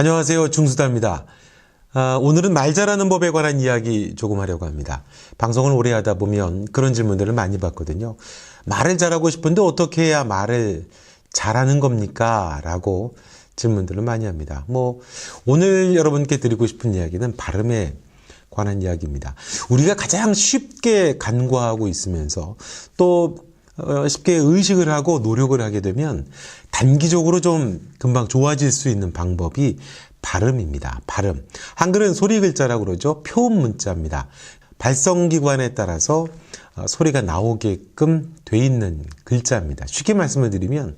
안녕하세요. 중수다입니다. 오늘은 말 잘하는 법에 관한 이야기 조금 하려고 합니다. 방송을 오래 하다 보면 그런 질문들을 많이 받거든요. 말을 잘하고 싶은데 어떻게 해야 말을 잘하는 겁니까? 라고 질문들을 많이 합니다. 오늘 여러분께 드리고 싶은 이야기는 발음에 관한 이야기입니다. 우리가 가장 쉽게 간과하고 있으면서 또 쉽게 의식을 하고 노력을 하게 되면 단기적으로 좀 금방 좋아질 수 있는 방법이 발음입니다. 발음. 한글은 소리 글자라고 그러죠. 표음 문자입니다. 발성기관에 따라서 소리가 나오게끔 돼 있는 글자입니다. 쉽게 말씀을 드리면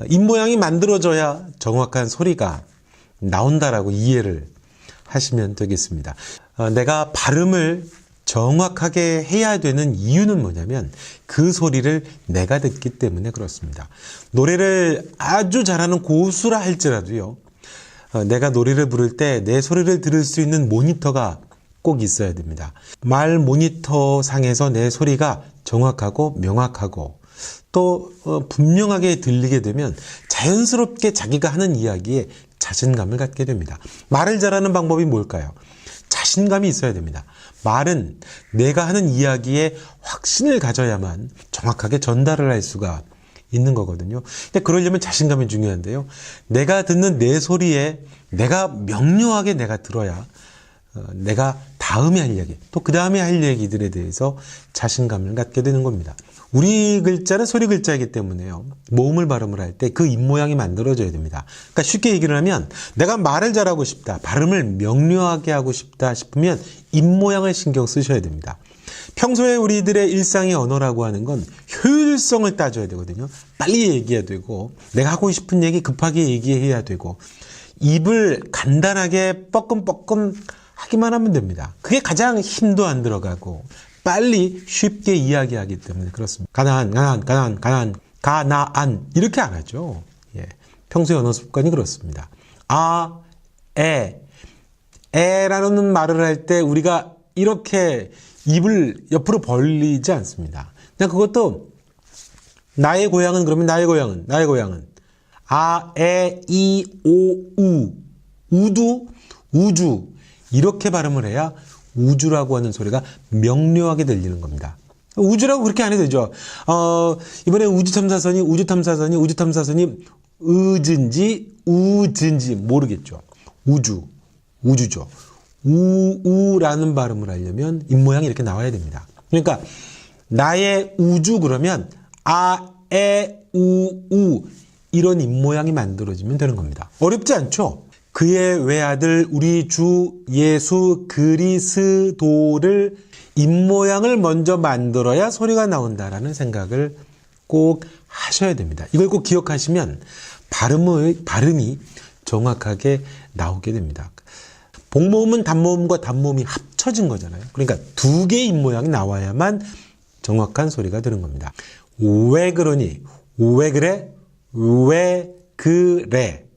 입모양이 만들어져야 정확한 소리가 나온다라고 이해를 하시면 되겠습니다. 내가 발음을 정확하게 해야 되는 이유는 뭐냐면 그 소리를 내가 듣기 때문에 그렇습니다. 노래를 아주 잘하는 고수라 할지라도요, 내가 노래를 부를 때 내 소리를 들을 수 있는 모니터가 꼭 있어야 됩니다. 말 모니터 상에서 내 소리가 정확하고 명확하고 또 분명하게 들리게 되면 자연스럽게 자기가 하는 이야기에 자신감을 갖게 됩니다. 말을 잘하는 방법이 뭘까요? 자신감이 있어야 됩니다. 말은 내가 하는 이야기에 확신을 가져야만 정확하게 전달을 할 수가 있는 거거든요. 근데 그러려면 자신감이 중요한데요. 내가 듣는 내 소리에 내가 명료하게 내가 들어야 내가 다음에 할 이야기, 또 그 다음에 할 얘기들에 대해서 자신감을 갖게 되는 겁니다. 우리 글자는 소리 글자이기 때문에요. 모음을 발음을 할 때 그 입모양이 만들어져야 됩니다. 그러니까 쉽게 얘기를 하면 내가 말을 잘하고 싶다, 발음을 명료하게 하고 싶다 싶으면 입모양을 신경 쓰셔야 됩니다. 평소에 우리들의 일상의 언어라고 하는 건 효율성을 따져야 되거든요. 빨리 얘기해야 되고 내가 하고 싶은 얘기 급하게 얘기해야 되고 입을 간단하게 뻐끔뻐끔 하기만 하면 됩니다. 그게 가장 힘도 안 들어가고 빨리 쉽게 이야기하기 때문에 그렇습니다. 가나안 이렇게 안 하죠. 평소의 언어 습관이 그렇습니다. 에라는 말을 할 때 우리가 이렇게 입을 옆으로 벌리지 않습니다. 그냥 그것도 나의 고향은 그러면 나의 고향은 우주 이렇게 발음을 해야 우주라고 하는 소리가 명료하게 들리는 겁니다. 우주라고 그렇게 안 해도 되죠. 이번에 우주탐사선이 우진지 모르겠죠. 우주죠. 우라는 발음을 하려면 입모양이 이렇게 나와야 됩니다. 그러니까 나의 우주 그러면 우 이런 입모양이 만들어지면 되는 겁니다. 어렵지 않죠? 그의 외아들 우리 주 예수 그리스도를 입모양을 먼저 만들어야 소리가 나온다라는 생각을 꼭 하셔야 됩니다. 이걸 꼭 기억하시면 발음이 정확하게 나오게 됩니다. 복모음은 단모음과 단모음이 합쳐진 거잖아요. 그러니까 두 개의 입모양이 나와야만 정확한 소리가 되는 겁니다. 왜 그러니? 왜 그래? 왜 그래?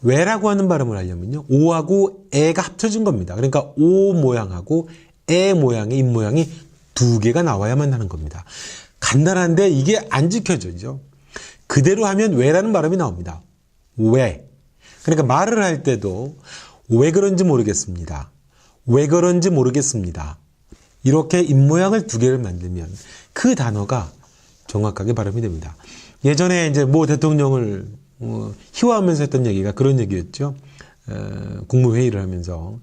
왜라고 하는 발음을 하려면요, 오하고 에가 합쳐진 겁니다. 그러니까 오 모양하고 에 모양의 입모양이 두 개가 나와야만 하는 겁니다. 간단한데 이게 안 지켜져죠. 그대로 하면 왜라는 발음이 나옵니다. 왜. 그러니까 말을 할 때도 왜 그런지 모르겠습니다. 이렇게 입모양을 두 개를 만들면 그 단어가 정확하게 발음이 됩니다. 예전에 이제 모 대통령을 희화하면서 했던 얘기가 그런 얘기였죠. 국무회의를 하면서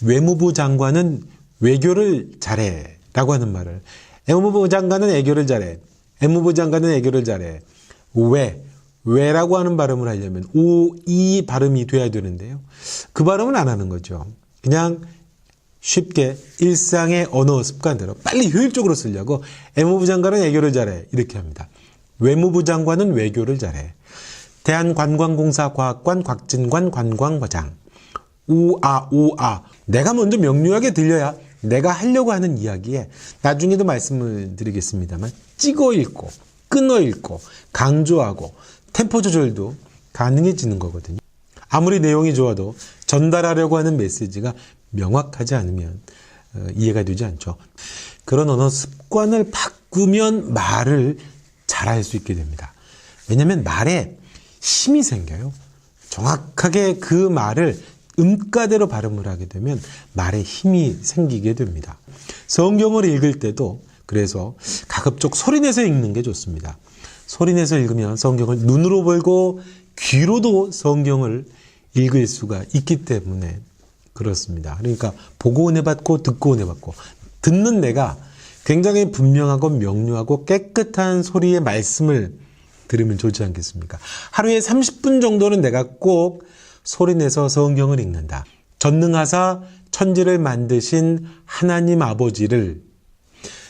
외무부 장관은 외교를 잘해 라고 하는 말을, 외무부 장관은 애교를 잘해, 왜라고 하는 발음을 하려면 이 발음이 돼야 되는데요. 그 발음은 안 하는 거죠. 그냥 쉽게 일상의 언어 습관대로 빨리 효율적으로 쓰려고 외무부 장관은 애교를 잘해 이렇게 합니다. 외무부 장관은 외교를 잘해. 대한관광공사 과학관 곽진관 관광과장. 우아. 내가 먼저 명료하게 들려야 내가 하려고 하는 이야기에, 나중에도 말씀을 드리겠습니다만, 찍어 읽고 끊어 읽고 강조하고 템포 조절도 가능해지는 거거든요. 아무리 내용이 좋아도 전달하려고 하는 메시지가 명확하지 않으면 이해가 되지 않죠. 그런 언어 습관을 바꾸면 말을 잘할 수 있게 됩니다. 왜냐하면 말에 힘이 생겨요. 정확하게 그 말을 음가대로 발음을 하게 되면 말에 힘이 생기게 됩니다. 성경을 읽을 때도 그래서 가급적 소리내서 읽는 게 좋습니다. 소리내서 읽으면 성경을 눈으로 보고 귀로도 성경을 읽을 수가 있기 때문에 그렇습니다. 그러니까 보고 은혜 받고 듣고 은혜 받고, 듣는 내가 굉장히 분명하고 명료하고 깨끗한 소리의 말씀을 들으면 좋지 않겠습니까? 하루에 30분 정도는 내가 꼭 소리내서 성경을 읽는다. 전능하사 천지를 만드신 하나님 아버지를,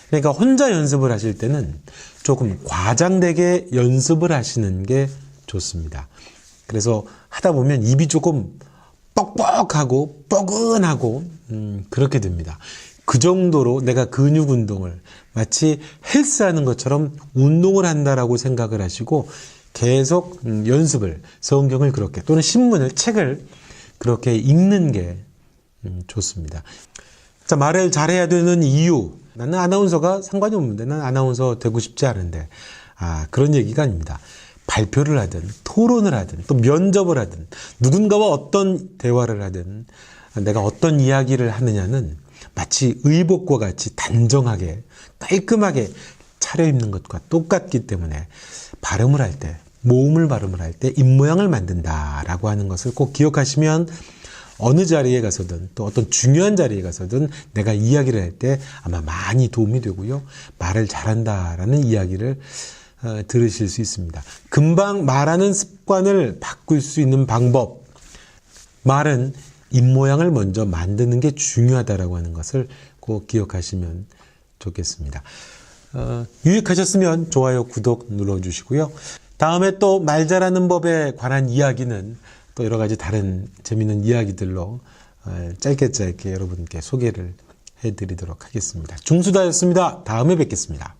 그러니까 혼자 연습을 하실 때는 조금 과장되게 연습을 하시는 게 좋습니다. 그래서 하다 보면 입이 조금 뻑뻑하고 뻐근하고 그렇게 됩니다. 그 정도로 내가 근육 운동을 마치 헬스하는 것처럼 운동을 한다라고 생각을 하시고 계속 연습을, 성경을 그렇게, 또는 신문을, 책을 그렇게 읽는 게 좋습니다. 자, 말을 잘해야 되는 이유. 나는 아나운서가 상관이 없는데, 난 아나운서 되고 싶지 않은데, 그런 얘기가 아닙니다. 발표를 하든 토론을 하든 또 면접을 하든 누군가와 어떤 대화를 하든 내가 어떤 이야기를 하느냐는 마치 의복과 같이 단정하게 깔끔하게 차려입는 것과 똑같기 때문에 발음을 할 때, 모음을 발음을 할 때 입모양을 만든다라고 하는 것을 꼭 기억하시면 어느 자리에 가서든 또 어떤 중요한 자리에 가서든 내가 이야기를 할 때 아마 많이 도움이 되고요. 말을 잘한다라는 이야기를 들으실 수 있습니다. 금방 말하는 습관을 바꿀 수 있는 방법. 말은 입모양을 먼저 만드는 게 중요하다라고 하는 것을 꼭 기억하시면 좋겠습니다. 유익하셨으면 좋아요, 구독 눌러주시고요. 다음에 또 말 잘하는 법에 관한 이야기는 또 여러 가지 다른 재미있는 이야기들로 짧게 여러분께 소개를 해드리도록 하겠습니다. 중수다였습니다. 다음에 뵙겠습니다.